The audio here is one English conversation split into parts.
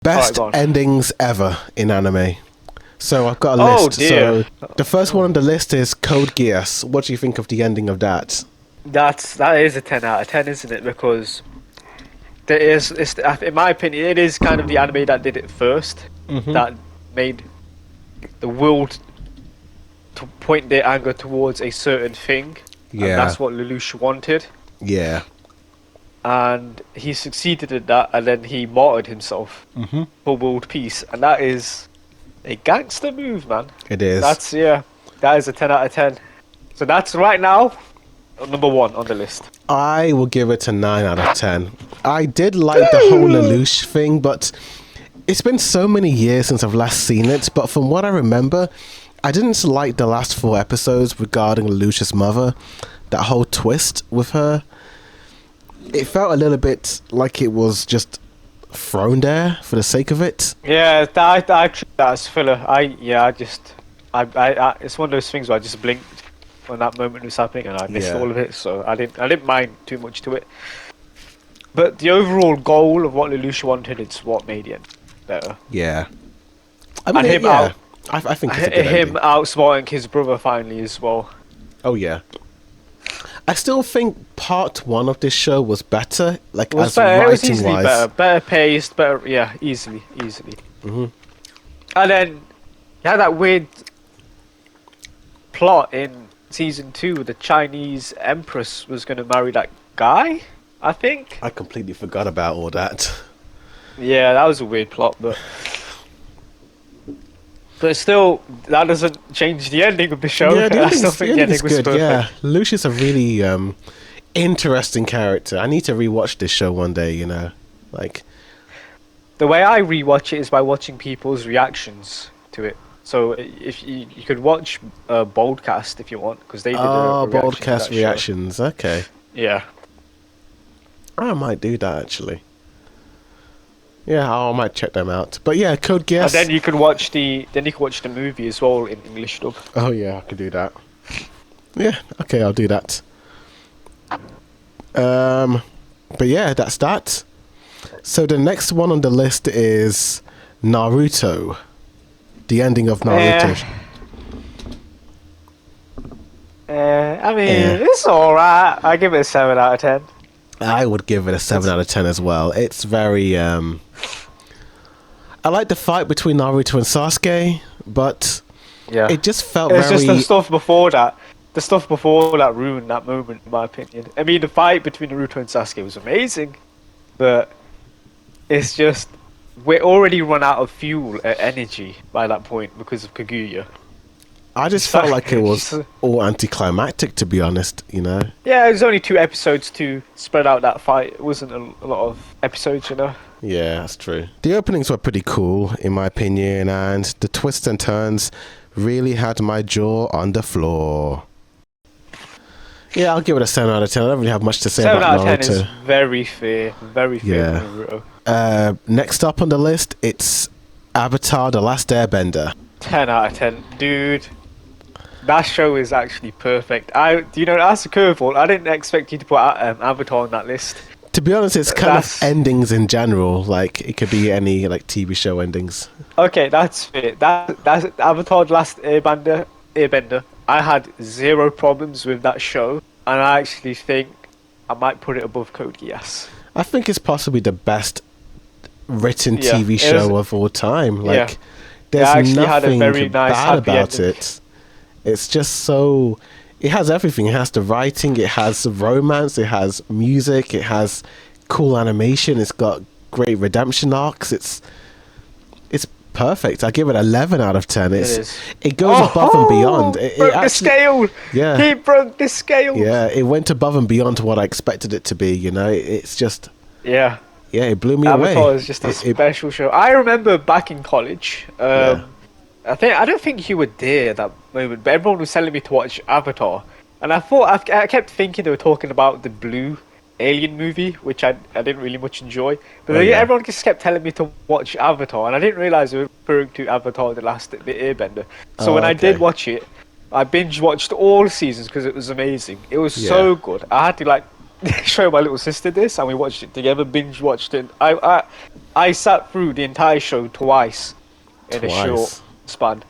Best go on. endings ever in anime. So I've got a Oh, list. dear. So the first one on the list is Code Geass. What do you think of the ending of that? That is a 10 out of 10, isn't it? Because in my opinion, it is kind of the anime that did it first, that made the world to point their anger towards a certain thing, and Yeah. that's what Lelouch wanted, Yeah. and he succeeded in that, and then he martyred himself for world peace, and that is a gangster move, man. It is. That is a 10 out of 10. So that's right now number 1 on the list. I will give it a 9 out of 10. I did like the whole Lelouch thing, but it's been so many years since I've last seen it. But from what I remember, I didn't like the last 4 episodes regarding Lelouch's mother. That whole twist with her. It felt a little bit like it was just thrown there for the sake of it. Yeah, I treat that as filler. It's one of those things where I just blinked when that moment was happening, and I missed all of it. So I didn't mind too much to it. But the overall goal of what Lelouch wanted is what made it better. Yeah, I mean, And him yeah, I think it's a good him ending. outsmarting his brother finally as well. Oh yeah. I still think part 1 of this show was better, like It was as better. It was writing easily wise. better paced, better. Yeah, easily. And then you had that weird plot in season 2. The Chinese empress was going to marry that guy, I think. I completely forgot about all that. Yeah, that was a weird plot, but still, that doesn't change the ending of the show. Yeah, I still think the ending was good. perfect. Yeah, Lucius a really interesting character. I need to rewatch this show one day. You know, like The way I rewatch it is by watching people's reactions to it. So if you could watch Boldcast if you want, because they did a reaction to broadcast that show. reactions. Okay, Yeah. I might do that actually. Yeah, I might check them out. But yeah, Code Geass. And then you could watch the movie as well in English dub. Oh yeah, I could do that. Yeah, okay, I'll do that. But yeah, that's that. So the next one on the list is Naruto. The ending of Naruto. I mean, it's alright. I give it a 7 out of 10. I would give it a 7 out of 10 as well. It's very I like the fight between Naruto and Sasuke, but Yeah. it just felt It's very just the stuff before that. The stuff before that ruined that moment, in my opinion. I mean, the fight between Naruto and Sasuke was amazing, but it's just we're already run out of fuel and energy by that point because of Kaguya. I just felt like it was all anticlimactic, to be honest, you know. Yeah, there's only 2 episodes to spread out that fight. It wasn't a lot of episodes, you know. Yeah, that's true. The openings were pretty cool, in my opinion, and the twists and turns really had my jaw on the floor. Yeah, I'll give it a 7 out of 10. I don't really have much to say 7 about out of 10 Naruto. is very fair for Naruto. Next up on the list, it's Avatar: The Last Airbender. 10 out of 10, dude. That show is actually perfect. That's a curveball. I didn't expect you to put Avatar on that list. To be honest, it's kind of That's- endings in general. Like, it could be any like TV show endings. Okay, that's fair. That's Avatar: The Last Airbender. I had 0 problems with that show, and I actually think I might put it above Code Geass. I think it's possibly the best written Yeah, TV it show was- of all time. Like, Yeah. there's actually had a nothing very nice, bad happy about ending. it. It's just so... It has everything. It has the writing, it has romance, it has music, it has cool animation, it's got great redemption arcs. It's perfect. I give it 11 out of 10. It goes above and beyond. It broke the actually, scale. yeah. He broke the scale. Yeah, it went above and beyond what I expected it to be, you know. It's just... Yeah. Yeah, it blew me Avatar away. is just a special show. I remember back in college. Yeah. I don't think you were there at that moment, but everyone was telling me to watch Avatar, and I kept thinking they were talking about the blue Alien movie, which I didn't really much enjoy. But then everyone just kept telling me to watch Avatar, and I didn't realize they were referring to Avatar: The Airbender. So when I did watch it, I binge watched all seasons because it was amazing. It was so good. I had to show my little sister this, and we watched it together, binge watched it. I sat through the entire show twice in a short Twice. span.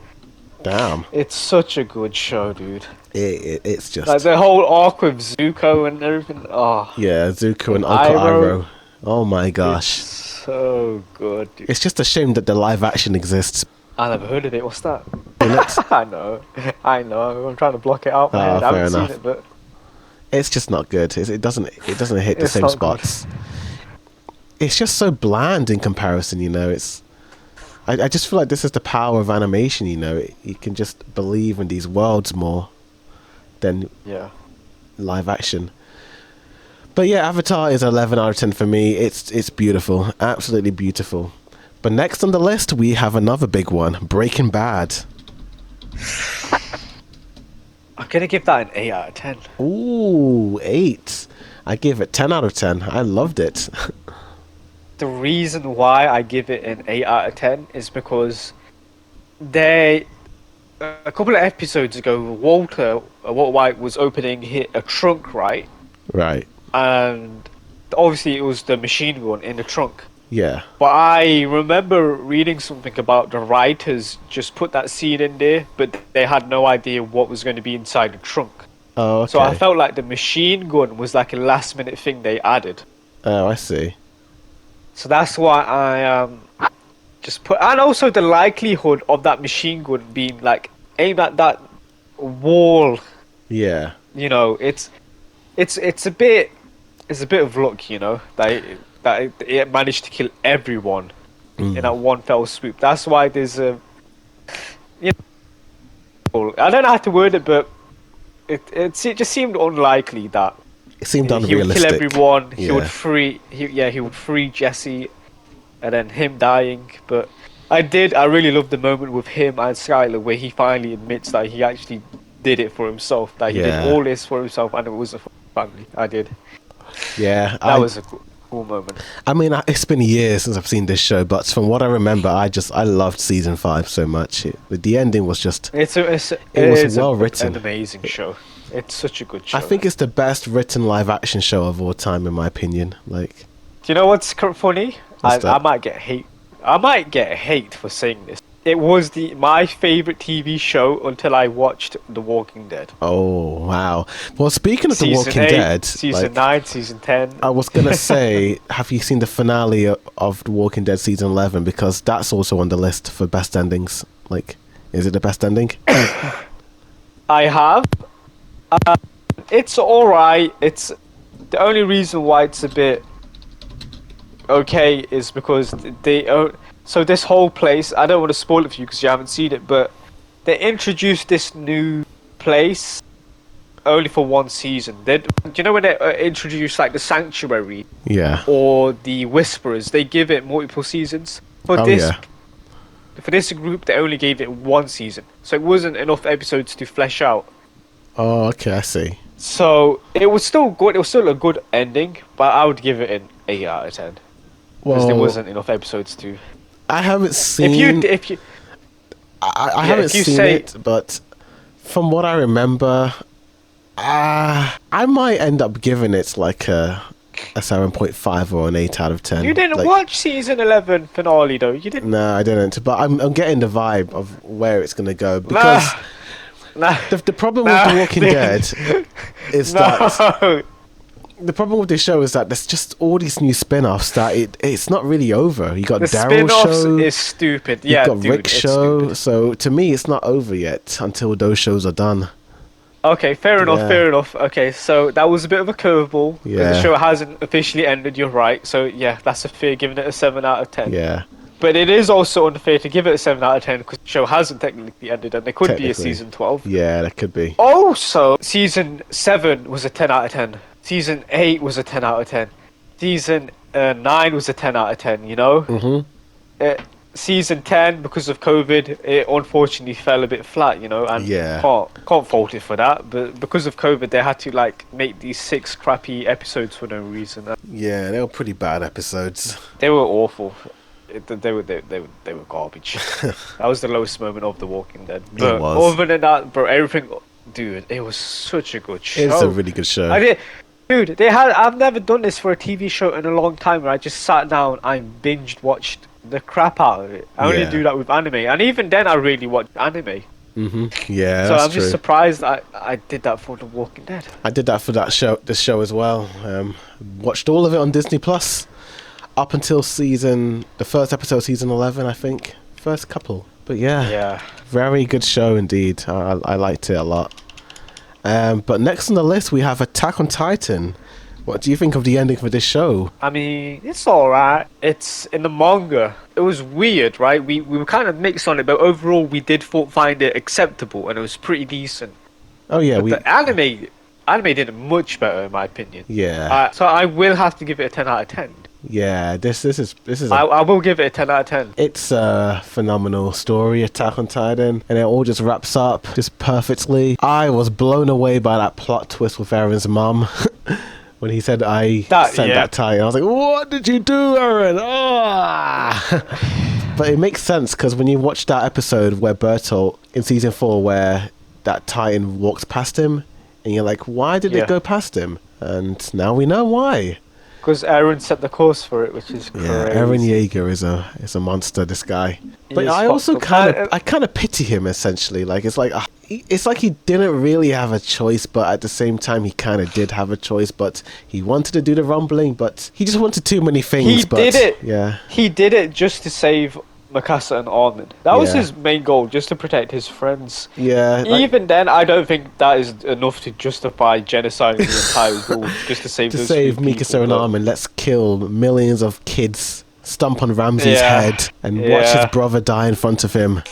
Damn. It's such a good show, dude. It's just Like the whole arc with Zuko and everything. Oh, yeah, Zuko and and Uncle Iroh. Iroh. Oh my It's gosh. so good, dude. It's just a shame that the live action exists. I never heard of it. What's that? Innit? I know. I'm trying to block it out my Ah, head. I fair haven't enough. seen it, but It's just not good. It doesn't hit the It's same not spots. It's just so bland in comparison, you know. I just feel like this is the power of animation, you know. You can just believe in these worlds more than yeah. live action. But yeah, Avatar is 11 out of 10 for me. It's beautiful, absolutely beautiful. But next on the list we have another big one, Breaking Bad. I'm gonna give that an 8 out of 10. Ooh, 8. I give it 10 out of 10. I loved it. The reason why I give it an 8 out of 10 is because they a couple of episodes ago, Walter White was opening a trunk, right? Right. And obviously it was the machine gun in the trunk. Yeah. But I remember reading something about the writers just put that scene in there, but they had no idea what was going to be inside the trunk. Oh, okay. So I felt like the machine gun was like a last minute thing they added. Oh, I see. So that's why I just put, and also the likelihood of that machine gun being like aimed at that wall. Yeah. You know, it's a bit of luck, you know, that it managed to kill everyone in that one fell swoop. That's why there's a, you know, I don't know how to word it, but it just seemed unlikely that It seemed he would unrealistic. kill everyone. He Yeah. would he would free Jesse, and then him dying. But I really loved the moment with him and Skylar where he finally admits that he actually did it for himself. That he Yeah. did all this for himself, and it wasn't for his family. I did. Yeah. That was a cool moment. I mean, it's been years since I've seen this show, but from what I remember, I loved season 5 so much. The ending was just. It was is well written. an amazing show. It's such a good show. I think it's the best written live action show of all time, in my opinion. Like, Do you know what's funny? What's I that? might get hate. I might get hate for saying this. It was my favorite TV show until I watched The Walking Dead. oh wow. Well, speaking of The Season Walking 8, Dead, season like, 9, season 10. I was gonna say, have you seen the finale of The Walking Dead season 11? Because that's also on the list for best endings. Like, is it the best ending? I have. It's alright. It's the only reason why it's a bit okay is because so this whole place. I don't want to spoil it for you because you haven't seen it, but they introduced this new place only for one season. Do you know when they introduce like the Sanctuary Yeah. or the Whisperers? They give it multiple seasons. For Oh this yeah. for this group, they only gave it one season, so it wasn't enough episodes to flesh out. Oh, okay. I see. So it was still good. It was still a good ending, but I would give it an 8 out of 10 because there Well, wasn't enough episodes to. I haven't seen. If you I Yeah, haven't if you seen say- it, but from what I remember, I might end up giving it like a 7.5 or an 8 out of 10. you didn't Like, watch season 11 finale though, you didn't. No, I didn't. But I'm getting the vibe of where it's gonna go because Nah. the problem with The Walking Dead is that No. the problem with this show is that there's just all these new spin-offs that it's not really over. You got The Daryl spin-offs show, is stupid. you Yeah, got dude, Rick's it's show. stupid. So to me, it's not over yet until those shows are done. Okay, fair enough, Yeah. fair enough. Okay, so that was a bit of a curveball. 'Cause Yeah. the show hasn't officially ended, you're right. So yeah, that's a fair, giving it a 7 out of 10. Yeah. But it is also unfair to give it a 7 out of 10 because the show hasn't technically ended and there could be a Technically. season 12. Yeah, that could be. Also, season 7 was a 10 out of 10. Season 8 was a 10 out of 10. Season 9 was a 10 out of 10, you know? Mm-hmm. Season 10, because of COVID, it unfortunately fell a bit flat, you know? And Yeah. can't fault it for that. But because of COVID, they had to, like, make these 6 crappy episodes for no reason. Yeah, they were pretty bad episodes. They were awful. They were garbage. That was the lowest moment of The Walking Dead. But was. other than that, bro, everything, dude, it was such a good show. It's a really good show. I did. Dude, they had. I've never done this for a TV show in a long time. Where I just sat down and binged watched the crap out of it. I only Yeah. do that with anime, and even then, I really watch anime. Yeah, So that's I'm true. just surprised I did that for The Walking Dead. I did that for this show as well. Watched all of it on Disney Plus up until the first episode, of season 11, I think. First couple. But Yeah. very good show indeed. I liked it a lot. But next on the list, we have Attack on Titan. What do you think of the ending for this show? I mean, it's alright. It's in the manga. It was weird, right? We were kind of mixed on it, but overall we did find it acceptable, and it was pretty decent. Oh yeah, But the anime did it much better in my opinion. yeah, So I will have to give it a 10 out of 10. yeah. This is I will give it a 10 out of 10. it's a phenomenal story, Attack on Titan, and it all just wraps up just perfectly. I was blown away by that plot twist with Aaron's mum. When he said I sent that Titan, I was like, "What did you do, Aaron?" Oh! But it makes sense because when you watch that episode where Bertolt in season 4, where that Titan walks past him, and you're like, "Why did it go past him?" And now we know why. Because Aaron set the course for it, which is crazy. Yeah, Aaron Yeager is a monster. This guy, but is I also fucked up. I kind of pity him essentially. Like it's like he didn't really have a choice, but at the same time he kind of did have a choice. But he wanted to do the rumbling, but he just wanted too many things. He did it. Yeah, He did it just to save Mikasa and Armin. That was Yeah. his main goal, just to protect his friends. yeah. Like, Even then, I don't think that is enough to justify genociding the entire world just to save to those save few Mikasa people, and but- Armin, let's kill millions of kids, stomp on Ramsay's Yeah. head, and watch his Yeah. brother die in front of him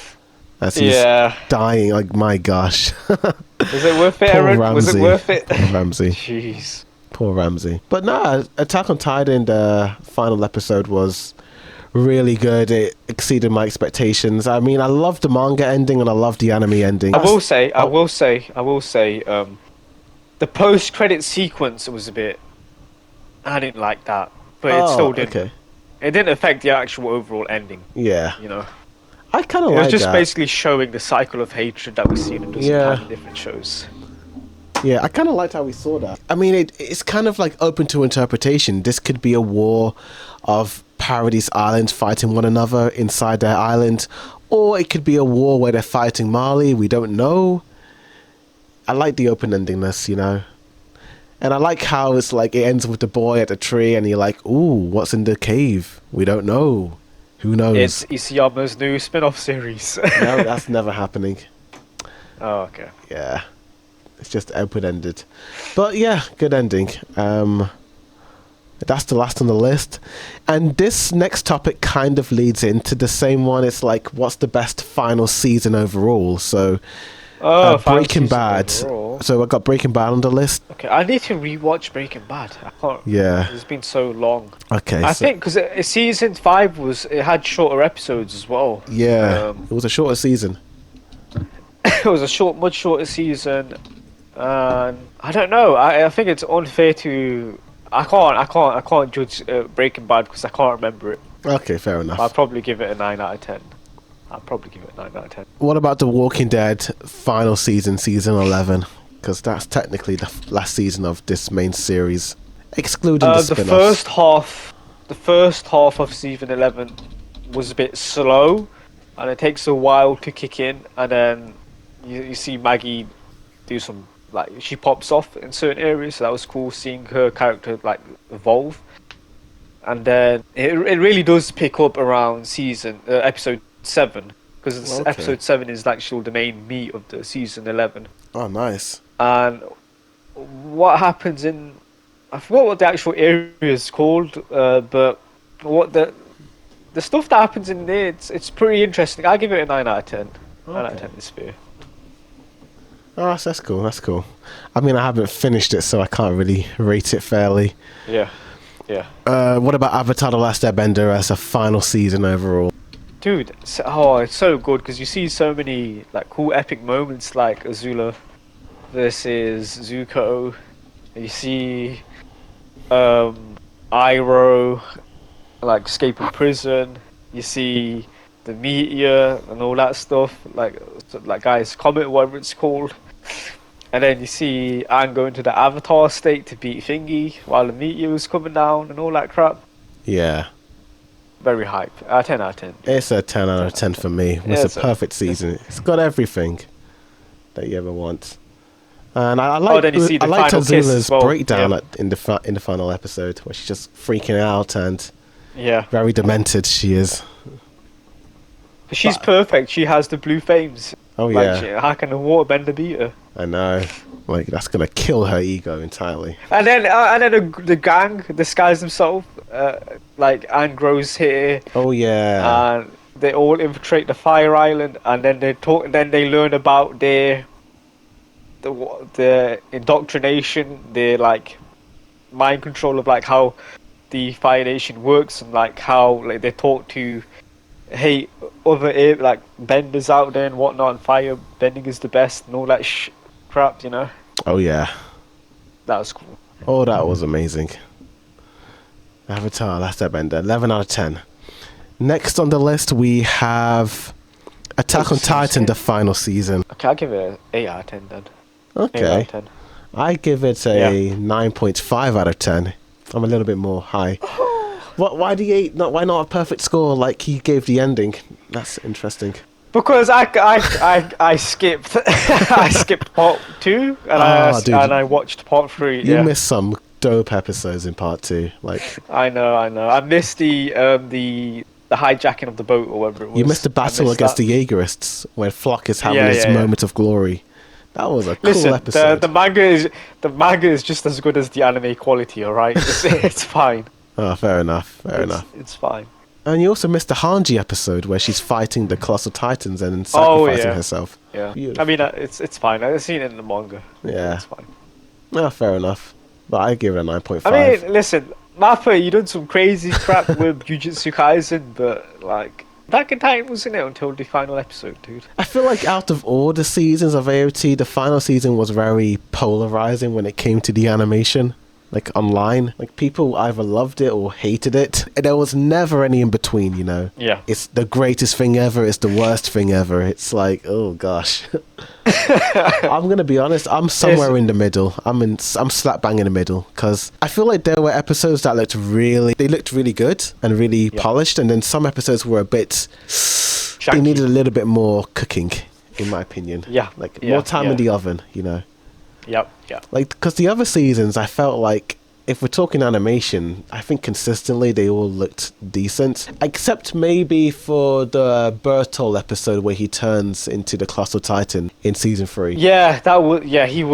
as he's Yeah. dying. Like my gosh. Was it worth it, Poor Aaron? Was it Ramsay. worth it? Poor Ramsay. Jeez. Poor Ramsay. But no, Attack on Titan, the final episode was really good. It exceeded my expectations. I mean, I loved the manga ending and I loved the anime ending. I will say, the post-credit sequence was a bit. I didn't like that, but it still didn't. Okay. It didn't affect the actual overall ending. Yeah. You know, I kind of it like was just that. basically showing the cycle of hatred that we see in dozen Yeah. times in different shows. Yeah, I kind of liked how we saw that. I mean, it's kind of like open to interpretation. This could be a war of Paradise Islands fighting one another inside their island, or it could be a war where they're fighting Mali. We don't know. I like the open endingness, you know. And I like how it's like it ends with the boy at the tree, and you're like, "Ooh, what's in the cave? We don't know. Who knows?" It's Isayama's new spin-off series. No, that's never happening. Oh, okay. Yeah, it's just open-ended. But yeah, good ending. That's the last on the list. And this next topic kind of leads into the same one. It's like, what's the best final season overall? So, Final Breaking season Bad. overall. So I got Breaking Bad on the list. Okay, I need to rewatch Breaking Bad. I can't. Yeah. It's been so long. Okay. I so, think because season 5 it had shorter episodes as well. Yeah, it was a shorter season. It was a much shorter season. I don't know. I think it's unfair to. I can't judge Breaking Bad because I can't remember it. Okay, fair enough. I'll probably give it a 9 out of 10. I'll probably give it a 9 out of 10. What about The Walking Dead final season, season 11? Because that's technically the last season of this main series, excluding the The spin-offs. first half of season 11 was a bit slow, and it takes a while to kick in, and then you see Maggie do some, like, she pops off in certain areas, so that was cool seeing her character like evolve. And then it really does pick up around episode 7, because Okay. episode 7 is actually the main meat of the season 11. Oh, nice. And what happens I forgot what the actual area is called, but what the stuff that happens in there, it's pretty interesting. I give it a 9 out of 10. 9 out of Okay. 10 is fair. Oh, that's cool. That's cool. I mean, I haven't finished it, so I can't really rate it fairly. Yeah. What about Avatar: The Last Airbender as a final season overall? Dude, it's so good because you see so many like cool epic moments like Azula versus Zuko. You see Iroh like escaping prison. You see the meteor and all that stuff, like Guy's Comet, whatever it's called. And then you see Aang going to the Avatar state to beat Thingy while the meteor was coming down and all that crap. Yeah. Very hype. 10 out of 10. It's a 10 out of 10 for me. It's a perfect season. It's got everything that you ever want. And I like then you see the final kiss Azula's as well. breakdown in the final episode where she's just freaking out and very demented she is. She's perfect. She has the blue flames. Oh like, yeah. How can a waterbender beat her? I know. Like that's gonna kill her ego entirely. And then the gang disguise themselves like Angro's here. Oh yeah. And they all infiltrate the Fire Island, and then they talk. Then they learn about the indoctrination, the like mind control of like how the Fire Nation works, and like how like they talk to other like benders out there and whatnot, and fire bending is the best and all that crap, you know. Oh yeah. That was cool. Oh, that was amazing. Avatar, Last Airbender, 11 out of 10. Next on the list we have Attack on Titan, the final season. Okay, I'll give it an 8 out of 10 then. Okay. 8 out of 10. I give it a 9.5 out of 10. I'm a little bit more high. Why the 8? Why not a perfect score like he gave the ending? That's interesting. Because I skipped I skipped part 2 and I watched part 3. You missed some dope episodes in part 2. Like I know. I missed the hijacking of the boat or whatever it was. You missed the battle against the Jaegerists when Flock is having his moment of glory. That was a cool episode. The manga is just as good as the anime quality. All right, it's fine. Oh, fair enough. It's fine. And you also missed the Hanji episode where she's fighting the Colossal Titans and sacrificing herself. Yeah. Beautiful. I mean, it's fine. I've seen it in the manga. Yeah. It's fine. No, fair enough. But I give it a 9.5. I mean, listen, Mappa, you done some crazy crap with Jujutsu Kaisen, but like Attack on Titan wasn't it until the final episode, dude. I feel like out of all the seasons of AOT, the final season was very polarizing when it came to the animation. Like online, like people either loved it or hated it. There was never any in between, you know. Yeah. It's the greatest thing ever. It's the worst thing ever. It's like, oh gosh. I'm gonna be honest. I'm somewhere in the middle. I'm slap bang in the middle because I feel like there were episodes that looked really good and really polished, and then some episodes were a bit. Shanky. They needed a little bit more cooking, in my opinion. Yeah. Like more time in the oven, you know. Yep. Like, because the other seasons, I felt like, if we're talking animation, I think consistently they all looked decent. Except maybe for the Bertol episode where he turns into the Colossal Titan in season 3. Yeah, that was. Yeah, he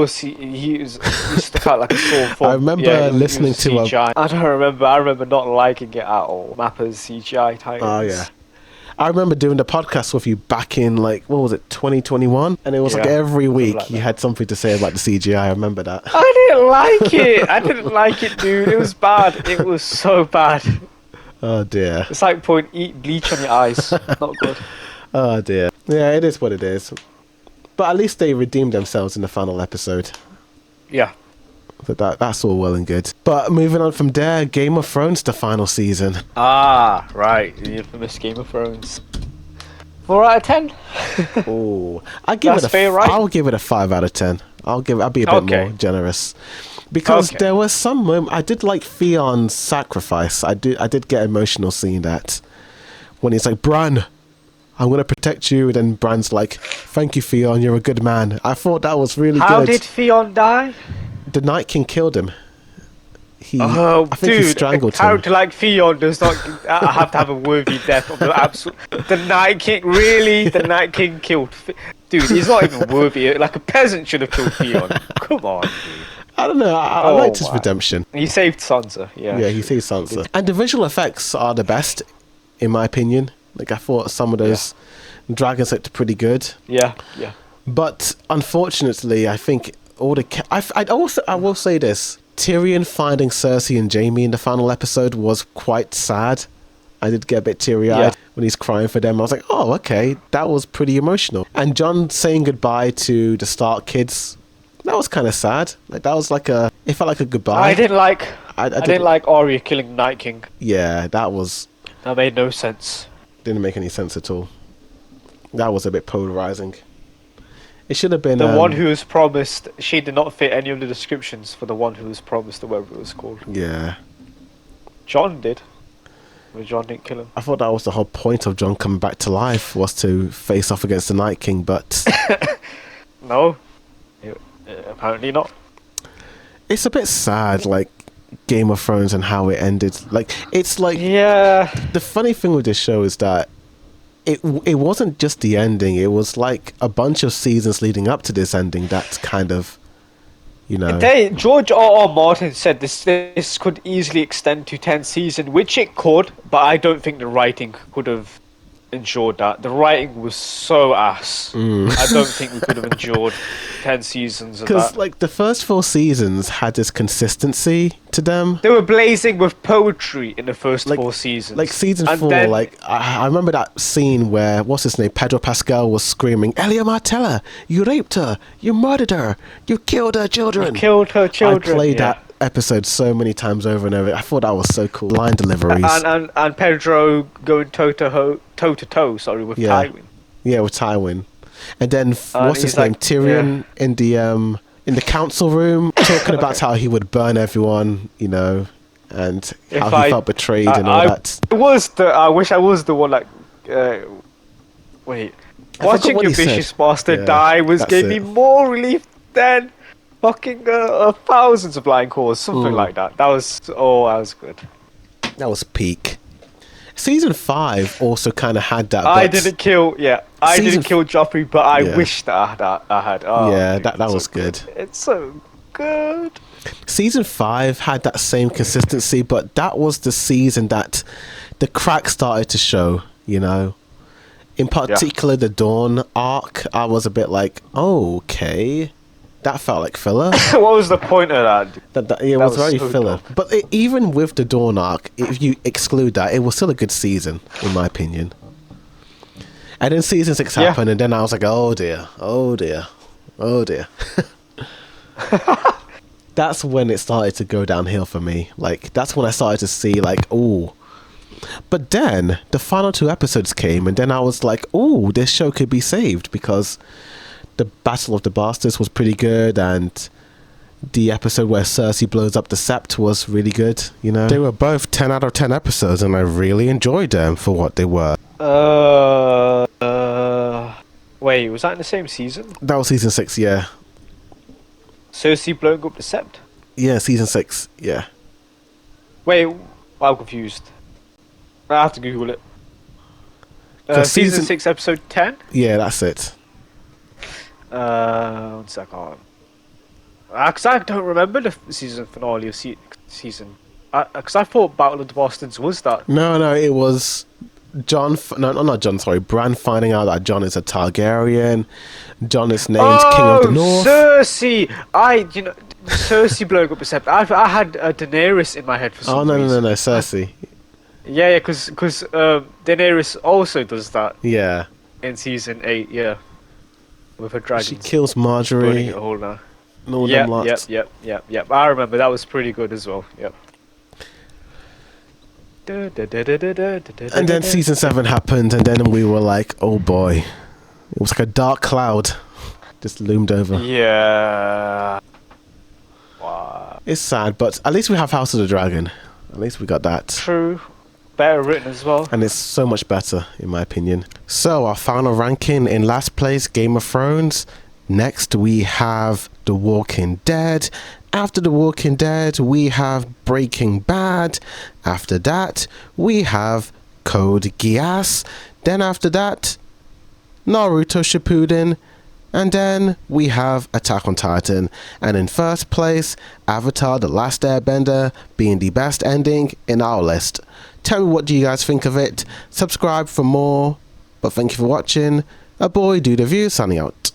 stuck out like a sore thumb. I remember listening to CGI. I don't remember. I remember not liking it at all. Mappa's CGI Titans. Oh yeah. I remember doing the podcast with you back in, like, what was it, 2021? And it was like every week you had something to say about the CGI. I remember that. I didn't like it. I didn't like it, dude. It was bad. It was so bad. Oh, dear. It's like pouring bleach on your eyes. Not good. Oh, dear. Yeah, it is what it is. But at least they redeemed themselves in the final episode. Yeah. But that's all well and good. But moving on from there, Game of Thrones, the final season. Ah, right. The infamous Game of Thrones. 4 out of 10? Oh, I'll give it a 5 out of 10. I'll be a bit more generous. Because there was some moment, I did like Theon's sacrifice. I did get emotional seeing that. When he's like, Bran, I'm going to protect you. And then Bran's like, thank you, Theon, you're a good man. I thought that was really good. How did Theon die? The Night King killed him. I think he strangled him. A character like Theon does not have to have a worthy death of the absolute. The Night King, really? The Night King killed. Dude, he's not even worthy. Like a peasant should have killed Theon. Come on, dude. I don't know. I liked his redemption. He saved Sansa. Yeah. Yeah, he saved Sansa. And the visual effects are the best, in my opinion. Like I thought some of those dragons looked pretty good. Yeah. But unfortunately, I think. I will say this: Tyrion finding Cersei and Jaime in the final episode was quite sad. I did get a bit teary-eyed when he's crying for them. I was like, oh, okay, that was pretty emotional. And Jon saying goodbye to the Stark kids, that was kind of sad. Like that was like it felt like a goodbye. I didn't like Arya killing the Night King. Yeah, that made no sense. Didn't make any sense at all. That was a bit polarizing. It should have been The one who was promised. She did not fit any of the descriptions for the one who was promised, or whatever it was called. Yeah. John did. But John didn't kill him. I thought that was the whole point of John coming back to life, was to face off against the Night King, but No. Apparently not. it's a bit sad, like Game of Thrones and how it ended. Like, it's like, Yeah. the funny thing with this show is that it wasn't just the ending. It was like a bunch of seasons leading up to this ending. That's kind of, you know. George R. R. Martin said this could easily extend to 10 seasons, which it could, but I don't think the writing could have endured that. The writing was so ass. I don't think we could have endured 10 seasons of Because that. like the first 4 seasons had this consistency to them. They were blazing with poetry in the first Like- 4 seasons. Like season And 4, then- like I remember that scene where what's his name, Pedro Pascal was screaming, "Elia Martella, you raped her, you murdered her, you killed her children." killed her children. I played yeah. that episode so many times over and over. I thought that was so cool. Line deliveries. And Pedro going toe to toe, sorry, with Yeah. Tywin. Yeah, with Tywin. And then And what's his he's name? like, Tyrion in the council room talking about how he would burn everyone, you know, and how he felt betrayed and all that. I wish I was the one that. Wait. I forgot Watching what your he said. vicious bastard Yeah, die that's gave me it. more relief than fucking thousands of blind calls, something like that. That was good. That was peak. Season 5 also kind of had that. I but- didn't kill Joffrey, but I Yeah. wish that I had. Oh, Yeah, dude, that it's was so good. It's so good. Season 5 had that same consistency, but that was the season that the crack started to show, you know. In particular, the Dawn arc, I was a bit like, oh, okay. That felt like filler. What was the point of that? It was very so filler. dumb. But even with the Dawn arc, if you exclude that, it was still a good season, in my opinion. And then season 6 Yeah. happened, and then I was like, oh dear, oh dear, oh dear. That's when it started to go downhill for me. Like, that's when I started to see, like, ooh. But then the final 2 episodes came, and then I was like, ooh, this show could be saved, because the Battle of the Bastards was pretty good, and the episode where Cersei blows up the Sept was really good, you know. They were both 10 out of 10 episodes, and I really enjoyed them for what they were. Wait, was that in the same season? That was season 6, yeah. Cersei blowing up the Sept? Yeah, season 6, yeah. Wait, I'm confused. I have to Google it. 'Cause Season season- 6, episode 10? Yeah, that's it. 1 second. Because I don't remember the season finale of season. Because I thought Battle of the Bastards was that. No, it was John. Not John. Sorry, Bran finding out that John is a Targaryen. John is named King of the North. Cersei! Cersei blowing up the Sept. I had Daenerys in my head for some Oh no, reason. Cersei. Yeah, because Daenerys also does that Yeah, in season 8, yeah. With her dragons. she kills burning Marjorie. it all now. And all them lots. Yep. I remember that was pretty good as well. Yep. And then season 7 happened, and then we were like, oh boy, it was like a dark cloud just loomed over. Yeah. Wow. It's sad, but at least we have House of the Dragon. At least we got that. True. Better written as well. And it's so much better, in my opinion. So, our final ranking: in last place, Game of Thrones. Next, we have The Walking Dead. After The Walking Dead, we have Breaking Bad. After that, we have Code Geass. Then after that, Naruto Shippuden. And then we have Attack on Titan. And in first place, Avatar The Last Airbender, being the best ending in our list. Tell me, what do you guys think of it? Subscribe for more. But thank you for watching. A Boydude Review signing out.